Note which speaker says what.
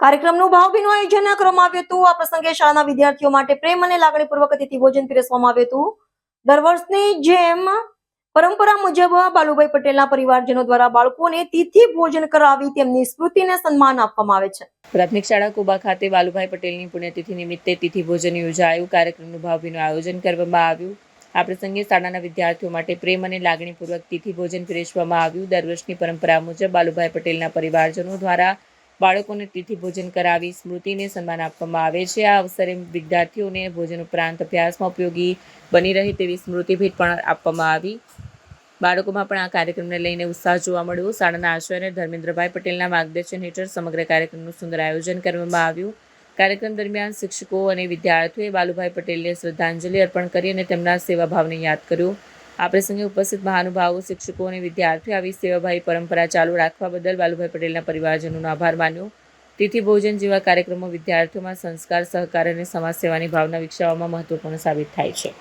Speaker 1: કાર્યક્રમનું ભાવભીનું આયોજન કરવામાં આવ્યું હતું। આ પ્રસંગે શાળાના વિદ્યાર્થીઓ માટે પ્રેમ અને લાગણીપૂર્વક અતિથિ ભોજન પીરસવામાં આવ્યું હતું। દર વર્ષની જેમ પરંપરા મુજબ બાલુભાઈ પટેલના પરિવારજનો દ્વારા બાળકોને તિથિ ભોજન કરાવી તેમની સ્મૃતિને સન્માન આપવામાં આવે છે।
Speaker 2: પ્રાથમિક શાળા કુબા ખાતે બાલુભાઈ પટેલની પુણ્યતિથિ નિમિત્તે તિથિ ભોજન યોજાયું। કાર્યક્રમનું ભાવભીનું આયોજન કરવામાં આવ્યું। આ પ્રસંગે શાળાના વિદ્યાર્થીઓ માટે પ્રેમ અને લાગણીપૂર્વક તિથિ ભોજન પીરસવામાં આવ્યું। દર વર્ષની પરંપરા મુજબ બાલુભાઈ પટેલના પરિવારજનો દ્વારા બાળકોને તિથિ ભોજન કરાવી સ્મૃતિને સન્માન આપવામાં આવે છે। આ અવસરે વિદ્યાર્થીઓને ભોજન ઉપરાંત અભ્યાસમાં ઉપયોગી બની રહે તેવી સ્મૃતિ ભેટ પણ આપવામાં આવી। બાળકોમાં પણ આ કાર્યક્રમને લઈને ઉત્સાહ જોવા મળ્યો। શાળાના આચાર્ય ધર્મેન્દ્રભાઈ પટેલના માર્ગદર્શન હેઠળ સમગ્ર કાર્યક્રમનું સુંદર આયોજન કરવામાં આવ્યું। કાર્યક્રમ દરમિયાન શિક્ષકો અને વિદ્યાર્થીઓએ બાલુભાઈ પટેલને શ્રદ્ધાંજલિ અર્પણ કરી અને તેમના સેવાભાવને યાદ કર્યો। આ પ્રસંગે ઉપસ્થિત મહાનુભાવો, શિક્ષકો અને વિદ્યાર્થીઓ આવી સેવાભાવી પરંપરા ચાલુ રાખવા બદલ બાલુભાઈ પટેલના પરિવારજનોનો આભાર માન્યો। તિથિ ભોજન જેવા કાર્યક્રમો વિદ્યાર્થીઓમાં સંસ્કાર, સહકાર અને સમાજ સેવાની ભાવના વિકસાવવામાં મહત્વપૂર્ણ સાબિત થાય છે।